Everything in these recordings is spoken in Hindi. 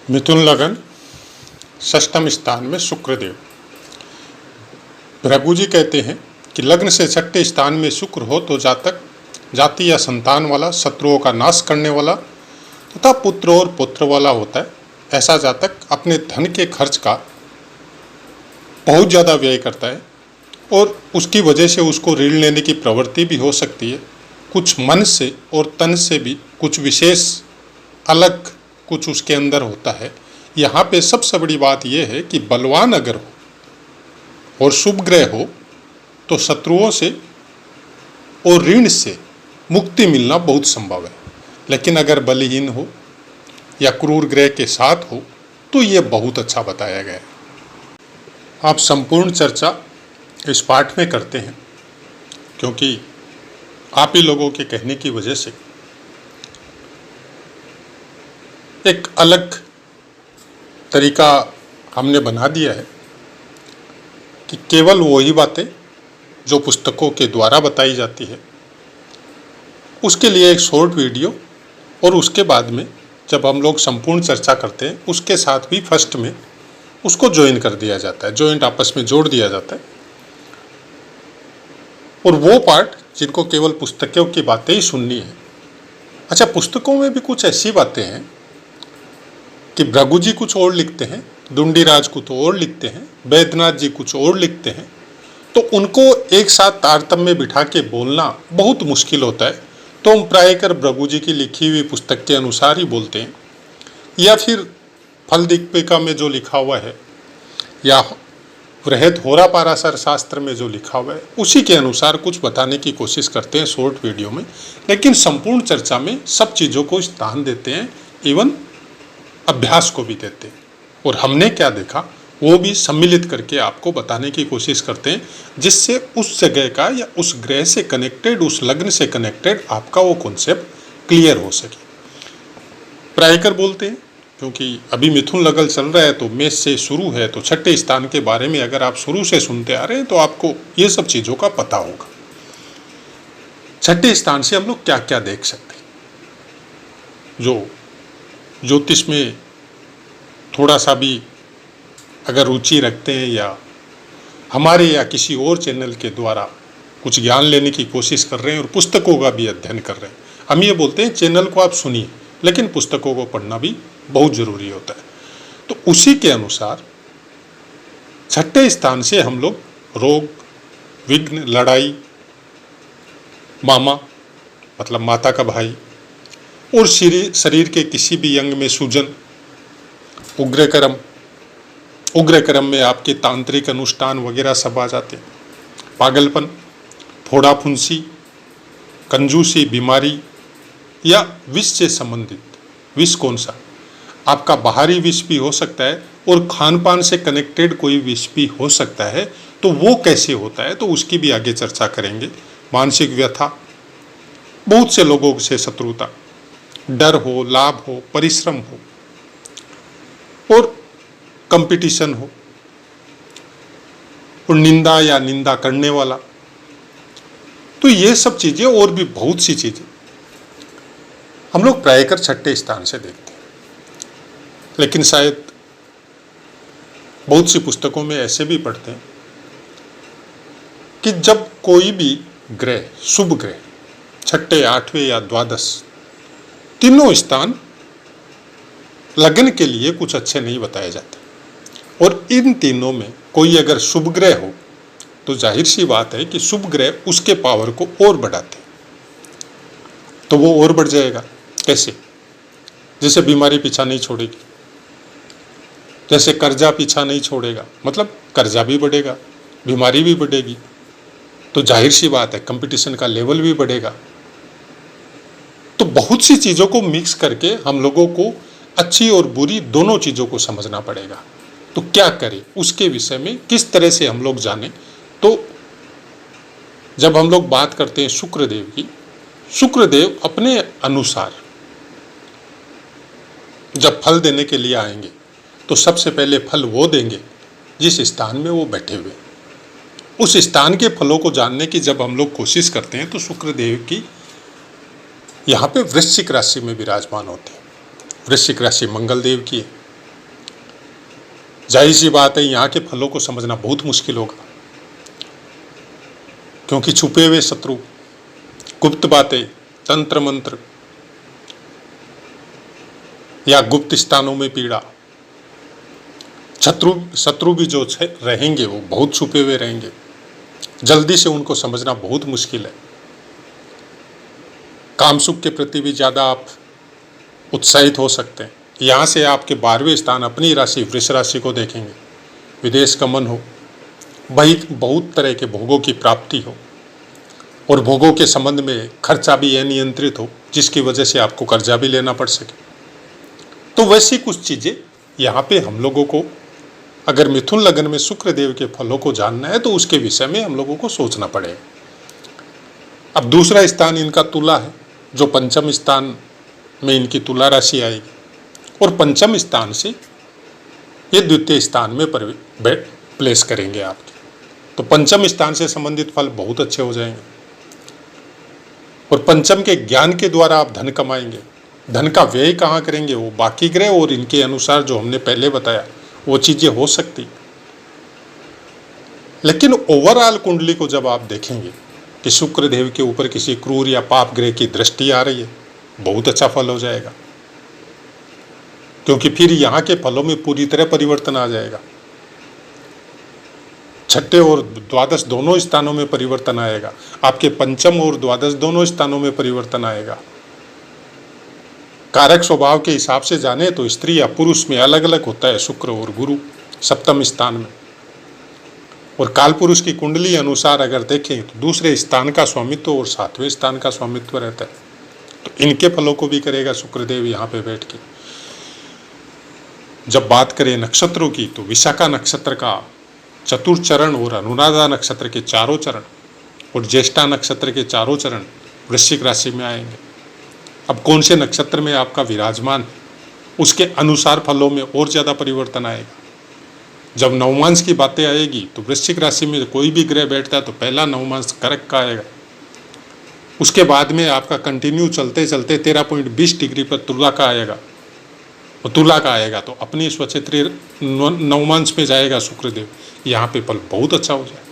मिथुन लगन षष्ठम स्थान में शुक्रदेव। भृगु जी कहते हैं कि लग्न से छठे स्थान में शुक्र हो तो जातक जाति या संतान वाला, शत्रुओं का नाश करने वाला तथा पुत्र और पुत्र वाला होता है। ऐसा जातक अपने धन के खर्च का बहुत ज़्यादा व्यय करता है और उसकी वजह से उसको ऋण लेने की प्रवृत्ति भी हो सकती है। कुछ मन से और तन से भी कुछ विशेष अलग कुछ उसके अंदर होता है। यहाँ पे सबसे बड़ी बात यह है कि बलवान अगर हो और शुभ ग्रह हो तो शत्रुओं से और ऋण से मुक्ति मिलना बहुत संभव है। लेकिन अगर बलहीन हो या क्रूर ग्रह के साथ हो तो ये बहुत अच्छा बताया गया है। आप संपूर्ण चर्चा इस पाठ में करते हैं क्योंकि आप ही लोगों के कहने की वजह से एक अलग तरीका हमने बना दिया है कि केवल वही बातें जो पुस्तकों के द्वारा बताई जाती है उसके लिए एक शॉर्ट वीडियो, और उसके बाद में जब हम लोग संपूर्ण चर्चा करते हैं उसके साथ भी फर्स्ट में उसको ज्वाइन कर दिया जाता है, जॉइंट आपस में जोड़ दिया जाता है। और वो पार्ट जिनको केवल पुस्तकों की बातें ही सुननी है। अच्छा, पुस्तकों में भी कुछ ऐसी बातें हैं कि भृगु जी कुछ और लिखते हैं, दुंडीराज कुछ और लिखते हैं, बैद्यनाथ जी कुछ और लिखते हैं, तो उनको एक साथ तारतम्य बिठा के बोलना बहुत मुश्किल होता है। तो हम प्रायकर भृगु जी की लिखी हुई पुस्तक के अनुसार ही बोलते हैं, या फिर फल दीपिका में जो लिखा हुआ है या बृहद होरा पाराशर शास्त्र में जो लिखा हुआ है उसी के अनुसार कुछ बताने की कोशिश करते हैं शॉर्ट वीडियो में। लेकिन संपूर्ण चर्चा में सब चीज़ों को स्थान देते हैं, इवन अभ्यास को भी देते हैं। और हमने क्या देखा वो भी सम्मिलित करके आपको बताने की कोशिश करते हैं, जिससे उस जगह का या उस ग्रह से कनेक्टेड, उस लग्न से कनेक्टेड आपका वो कॉन्सेप्ट क्लियर हो सके। प्रायकर बोलते हैं क्योंकि अभी मिथुन लगन चल रहा है तो मेष से शुरू है, तो छठे स्थान के बारे में अगर आप शुरू से सुनते आ रहे हैं तो आपको ये सब चीज़ों का पता होगा। छठे स्थान से हम लोग क्या क्या देख सकते हैं। जो ज्योतिष में थोड़ा सा भी अगर रुचि रखते हैं या हमारे या किसी और चैनल के द्वारा कुछ ज्ञान लेने की कोशिश कर रहे हैं और पुस्तकों का भी अध्ययन कर रहे हैं, हम ये बोलते हैं चैनल को आप सुनिए लेकिन पुस्तकों को पढ़ना भी बहुत ज़रूरी होता है। तो उसी के अनुसार छठे स्थान से हम लोग रोग, विघ्न, लड़ाई, मामा मतलब माता का भाई, और शरीर के किसी भी अंग में सूजन, उग्र कर्म में आपके तांत्रिक अनुष्ठान वगैरह सब आ जाते हैं, पागलपन, फोड़ा फुंसी, कंजूसी, बीमारी या विष से संबंधित। विष कौन सा? आपका बाहरी विष भी हो सकता है और खान पान से कनेक्टेड कोई विष भी हो सकता है, तो वो कैसे होता है तो उसकी भी आगे चर्चा करेंगे। मानसिक व्यथा, बहुत से लोगों से शत्रुता, डर हो, लाभ हो, परिश्रम हो और कंपटीशन हो, और निंदा या निंदा करने वाला, तो ये सब चीज़ें और भी बहुत सी चीज़ें हम लोग प्रायकर छठे स्थान से देखते हैं। लेकिन शायद बहुत सी पुस्तकों में ऐसे भी पढ़ते हैं कि जब कोई भी ग्रह, शुभ ग्रह, छठे, आठवें या द्वादश, तीनों स्थान लगन के लिए कुछ अच्छे नहीं बताए जाते, और इन तीनों में कोई अगर शुभ ग्रह हो तो जाहिर सी बात है कि शुभ ग्रह उसके पावर को और बढ़ाते, तो वो और बढ़ जाएगा। कैसे? जैसे बीमारी पीछा नहीं छोड़ेगी, जैसे कर्जा पीछा नहीं छोड़ेगा, मतलब कर्जा भी बढ़ेगा, बीमारी भी बढ़ेगी, तो जाहिर सी बात है कंपटीशन का लेवल भी बढ़ेगा। तो बहुत सी चीज़ों को मिक्स करके हम लोगों को अच्छी और बुरी दोनों चीज़ों को समझना पड़ेगा। तो क्या करें उसके विषय में किस तरह से हम लोग जानें। तो जब हम लोग बात करते हैं शुक्रदेव की, शुक्रदेव अपने अनुसार जब फल देने के लिए आएंगे तो सबसे पहले फल वो देंगे जिस स्थान में वो बैठे हुए। उस स्थान के फलों को जानने की जब हम लोग कोशिश करते हैं तो शुक्रदेव की यहाँ पे वृश्चिक राशि में विराजमान होते हैं। वृश्चिक राशि मंगल देव की है, जाहिर सी बात है यहाँ के फलों को समझना बहुत मुश्किल होगा, क्योंकि छुपे हुए शत्रु, गुप्त बातें, तंत्र मंत्र या गुप्त स्थानों में पीड़ा, शत्रु भी जो रहेंगे वो बहुत छुपे हुए रहेंगे, जल्दी से उनको समझना बहुत मुश्किल है। काम सुख के प्रति भी ज़्यादा आप उत्साहित हो सकते हैं। यहाँ से आपके 12वें स्थान अपनी राशि वृष राशि को देखेंगे। विदेश गमन हो, बहुत तरह के भोगों की प्राप्ति हो और भोगों के संबंध में खर्चा भी अनियंत्रित हो, जिसकी वजह से आपको कर्जा भी लेना पड़ सके। तो वैसी कुछ चीज़ें यहाँ पे हम लोगों को, अगर मिथुन लग्न में शुक्र देव के फलों को जानना है तो उसके विषय में हम लोगों को सोचना पड़ेगा। अब दूसरा स्थान इनका तुला है, जो पंचम स्थान में इनकी तुला राशि आएगी और पंचम स्थान से ये द्वितीय स्थान में प्लेस करेंगे आपके, तो पंचम स्थान से संबंधित फल बहुत अच्छे हो जाएंगे और पंचम के ज्ञान के द्वारा आप धन कमाएंगे। धन का व्यय कहाँ करेंगे, वो बाकी ग्रह और इनके अनुसार जो हमने पहले बताया वो चीज़ें हो सकती। लेकिन ओवरऑल कुंडली को जब आप देखेंगे कि शुक्र देव के ऊपर किसी क्रूर या पाप ग्रह की दृष्टि आ रही है, बहुत अच्छा फल हो जाएगा, क्योंकि फिर यहाँ के फलों में पूरी तरह परिवर्तन आ जाएगा। छठे और द्वादश दोनों स्थानों में परिवर्तन आएगा, आपके पंचम और द्वादश दोनों स्थानों में परिवर्तन आएगा। कारक स्वभाव के हिसाब से जाने तो स्त्री या पुरुष में अलग अलग होता है शुक्र और गुरु सप्तम स्थान में, और काल पुरुष की कुंडली अनुसार अगर देखें तो दूसरे स्थान का स्वामित्व और 7वें स्थान का स्वामित्व रहता है। तो इनके फलों को भी करेगा शुक्रदेव यहाँ पे बैठ के। जब बात करें नक्षत्रों की तो विशाखा नक्षत्र का चतुर्थ चरण और अनुराधा नक्षत्र के चारों चरण और ज्येष्ठा नक्षत्र के चारों चरण वृश्चिक राशि में आएंगे। अब कौन से नक्षत्र में आपका विराजमान है उसके अनुसार फलों में और ज़्यादा परिवर्तन आएगा। जब नवमांश की बातें आएगी तो वृश्चिक राशि में कोई भी ग्रह बैठता है तो पहला नवमांश कर्क का आएगा, उसके बाद में आपका कंटिन्यू चलते चलते 13.20 डिग्री पर तुला का आएगा, और तुला का आएगा तो अपनी स्वक्षेत्रीय नवमांश में जाएगा शुक्रदेव, यहाँ पे फल बहुत अच्छा हो जाए।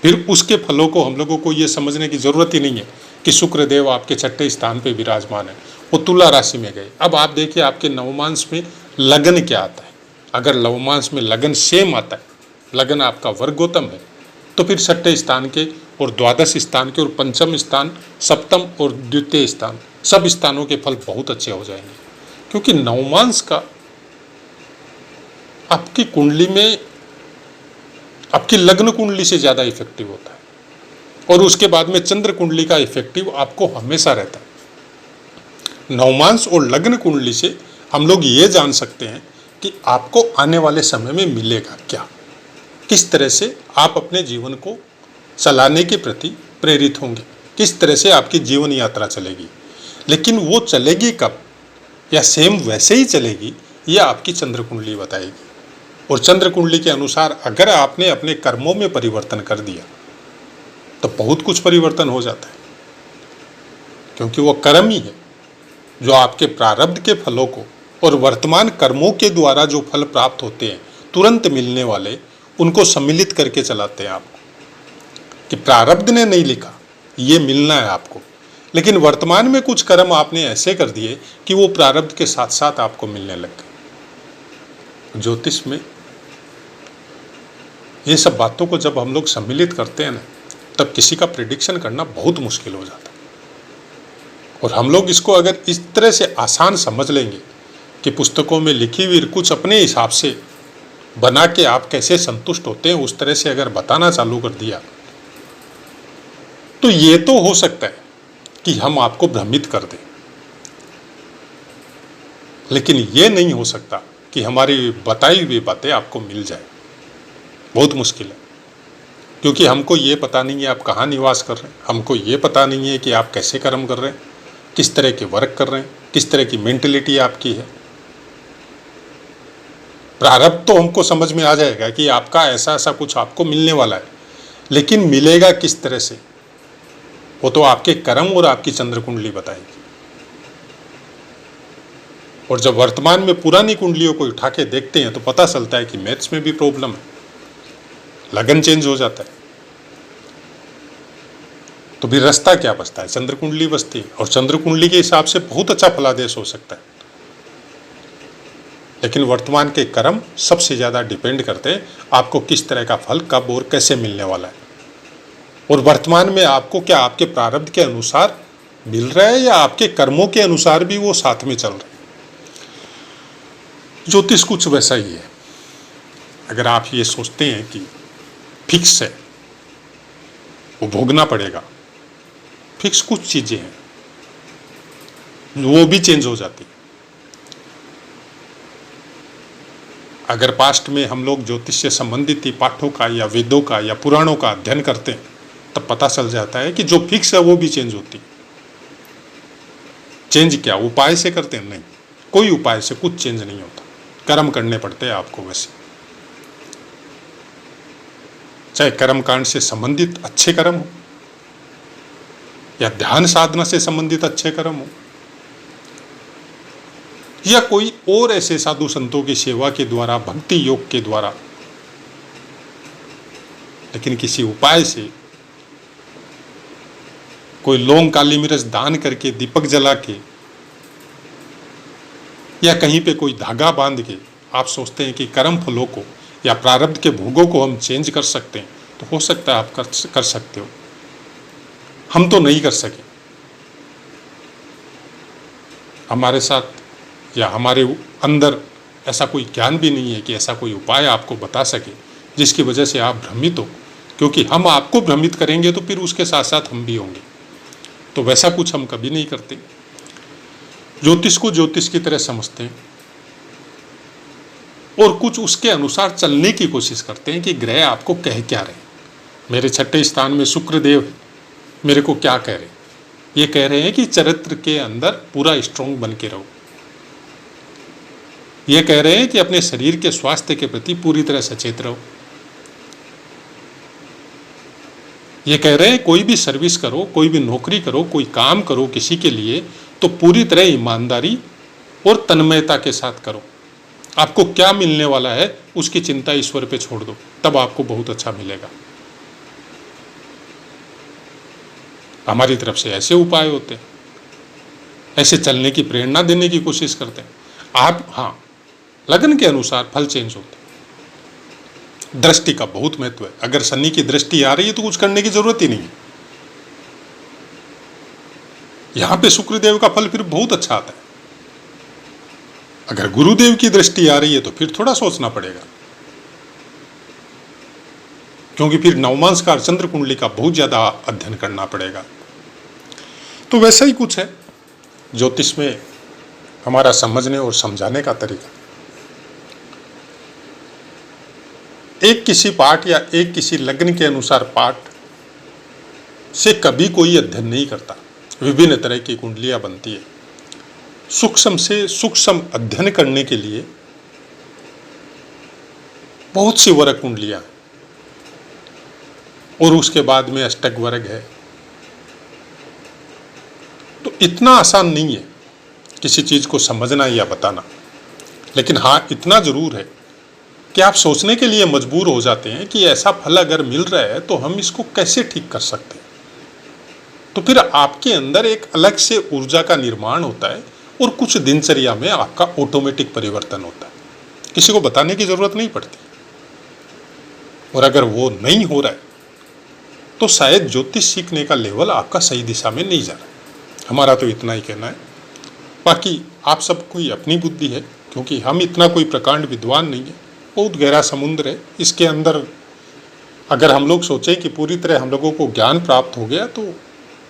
फिर उसके फलों को हम लोगों को ये समझने की जरूरत ही नहीं है कि शुक्रदेव आपके छठे स्थान पे विराजमान है, वो तुला राशि में गए। अब आप देखिए आपके नवमांश में लगन क्या आता है। अगर नवमांश में लगन सेम आता है, लगन आपका वर्गोत्तम है, तो फिर छठे स्थान के और द्वादश स्थान के और पंचम स्थान, सप्तम और द्वितीय स्थान, सब स्थानों के फल बहुत अच्छे हो जाएंगे, क्योंकि नवमांश का आपकी कुंडली में, आपकी लग्न कुंडली से ज़्यादा इफेक्टिव होता है, और उसके बाद में चंद्र कुंडली का इफेक्टिव आपको हमेशा रहता है। नवमांश और लग्न कुंडली से हम लोग ये जान सकते हैं कि आपको आने वाले समय में मिलेगा क्या, किस तरह से आप अपने जीवन को चलाने के प्रति प्रेरित होंगे, किस तरह से आपकी जीवन यात्रा चलेगी। लेकिन वो चलेगी कब या सेम वैसे ही चलेगी, यह आपकी चंद्र कुंडली बताएगी। और चंद्र कुंडली के अनुसार अगर आपने अपने कर्मों में परिवर्तन कर दिया तो बहुत कुछ परिवर्तन हो जाता है, क्योंकि वो कर्म ही है जो आपके प्रारब्ध के फलों को और वर्तमान कर्मों के द्वारा जो फल प्राप्त होते हैं तुरंत मिलने वाले, उनको सम्मिलित करके चलाते हैं आपको, कि प्रारब्ध ने नहीं लिखा ये मिलना है आपको, लेकिन वर्तमान में कुछ कर्म आपने ऐसे कर दिए कि वो प्रारब्ध के साथ साथ आपको मिलने लग गए। ज्योतिष में ये सब बातों को जब हम लोग सम्मिलित करते हैं ना, तब किसी का प्रिडिक्शन करना बहुत मुश्किल हो जाता है। और हम लोग इसको अगर इस तरह से आसान समझ लेंगे कि पुस्तकों में लिखी हुई कुछ अपने हिसाब से बना के आप कैसे संतुष्ट होते हैं, उस तरह से अगर बताना चालू कर दिया, तो ये तो हो सकता है कि हम आपको भ्रमित कर दें, लेकिन ये नहीं हो सकता कि हमारी बताई हुई बातें आपको मिल जाए। बहुत मुश्किल है, क्योंकि हमको ये पता नहीं है आप कहाँ निवास कर रहे हैं, हमको ये पता नहीं है कि आप कैसे कर्म कर रहे हैं, किस तरह के वर्क कर रहे हैं, किस तरह की मेंटलिटी आपकी है। प्रारब्ध तो हमको समझ में आ जाएगा कि आपका ऐसा ऐसा कुछ आपको मिलने वाला है, लेकिन मिलेगा किस तरह से, वो तो आपके कर्म और आपकी चंद्र कुंडली बताएगी। और जब वर्तमान में पुरानी कुंडलियों को उठा के देखते हैं तो पता चलता है कि मैथ्स में भी प्रॉब्लम है, लगन चेंज हो जाता है। तो भी रास्ता क्या बचता है? चंद्र कुंडली बचती है, और चंद्र कुंडली के हिसाब से बहुत अच्छा फलादेश हो सकता है। लेकिन वर्तमान के कर्म सबसे ज़्यादा डिपेंड करते हैं आपको किस तरह का फल कब और कैसे मिलने वाला है, और वर्तमान में आपको क्या आपके प्रारब्ध के अनुसार मिल रहा है या आपके कर्मों के अनुसार भी वो साथ में चल रहे हैं। ज्योतिष कुछ वैसा ही है। अगर आप ये सोचते हैं कि फिक्स है, वो भोगना पड़ेगा, फिक्स कुछ चीजें हैं वो भी चेंज हो जाती है। अगर पास्ट में हम लोग ज्योतिष से संबंधित पाठों का या वेदों का या पुराणों का अध्ययन करते हैं तब पता चल जाता है कि जो फिक्स है वो भी चेंज होती है। चेंज क्या उपाय से करते हैं? नहीं, कोई उपाय से कुछ चेंज नहीं होता, कर्म करने पड़ते हैं आपको। वैसे चाहे कर्म कांड से संबंधित अच्छे कर्म हो या ध्यान साधना से संबंधित अच्छे कर्म हो या कोई और ऐसे साधु संतों की सेवा के द्वारा, भक्ति योग के द्वारा, लेकिन किसी उपाय से कोई लौंग काली मिर्च दान करके, दीपक जला के या कहीं पे कोई धागा बांध के आप सोचते हैं कि कर्म फलों को या प्रारब्ध के भोगों को हम चेंज कर सकते हैं, तो हो सकता है आप कर सकते हो। हम तो नहीं कर सके। हमारे साथ या हमारे अंदर ऐसा कोई ज्ञान भी नहीं है कि ऐसा कोई उपाय आपको बता सके जिसकी वजह से आप भ्रमित हो, क्योंकि हम आपको भ्रमित करेंगे तो फिर उसके साथ साथ हम भी होंगे। तो वैसा कुछ हम कभी नहीं करते। ज्योतिष को ज्योतिष की तरह समझते हैं और कुछ उसके अनुसार चलने की कोशिश करते हैं कि ग्रह आपको कह क्या रहे। मेरे छठे स्थान में शुक्रदेव मेरे को क्या कह रहे? ये कह रहे हैं कि चरित्र के अंदर पूरा स्ट्रांग बन के रहो। ये कह रहे हैं कि अपने शरीर के स्वास्थ्य के प्रति पूरी तरह सचेत रहो। ये कह रहे हैं कोई भी सर्विस करो, कोई भी नौकरी करो, कोई काम करो किसी के लिए, तो पूरी तरह ईमानदारी और तन्मयता के साथ करो। आपको क्या मिलने वाला है उसकी चिंता ईश्वर पे छोड़ दो, तब आपको बहुत अच्छा मिलेगा। हमारी तरफ से ऐसे उपाय होते हैं, ऐसे चलने की प्रेरणा देने की कोशिश करते हैं आप। हाँ, लगन के अनुसार फल चेंज होते हैं। दृष्टि का बहुत महत्व है। अगर शनि की दृष्टि आ रही है तो कुछ करने की जरूरत ही नहीं है। यहां पे शुक्रदेव का फल फिर बहुत अच्छा आता है। अगर गुरुदेव की दृष्टि आ रही है तो फिर थोड़ा सोचना पड़ेगा, क्योंकि फिर नवमांसकार चंद्र कुंडली का बहुत ज्यादा अध्ययन करना पड़ेगा। तो वैसा ही कुछ है ज्योतिष में हमारा समझने और समझाने का तरीका। एक किसी पाठ या एक किसी लग्न के अनुसार पाठ से कभी कोई अध्ययन नहीं करता। विभिन्न तरह की कुंडलियां बनती है। सूक्ष्म से सूक्ष्म अध्ययन करने के लिए बहुत सी वर्ग कुंडलियां हैं, और उसके बाद में अष्टक वर्ग है। तो इतना आसान नहीं है किसी चीज को समझना या बताना। लेकिन हाँ, इतना जरूर है कि आप सोचने के लिए मजबूर हो जाते हैं कि ऐसा फल अगर मिल रहा है तो हम इसको कैसे ठीक कर सकते हैं। तो फिर आपके अंदर एक अलग से ऊर्जा का निर्माण होता है और कुछ दिनचर्या में आपका ऑटोमेटिक परिवर्तन होता है। किसी को बताने की जरूरत नहीं पड़ती। और अगर वो नहीं हो रहा है तो शायद ज्योतिष सीखने का लेवल आपका सही दिशा में नहीं जा रहा है। हमारा तो इतना ही कहना है। बाकी आप सबको अपनी बुद्धि है, क्योंकि हम इतना कोई प्रकांड विद्वान नहीं है। बहुत गहरा समुद्र है। इसके अंदर अगर हम लोग सोचें कि पूरी तरह हम लोगों को ज्ञान प्राप्त हो गया तो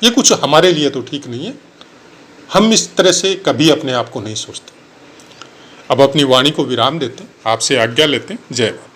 ये कुछ हमारे लिए तो ठीक नहीं है। हम इस तरह से कभी अपने आप को नहीं सोचते। अब अपनी वाणी को विराम देते हैं, आपसे आज्ञा लेते हैं। जय माता।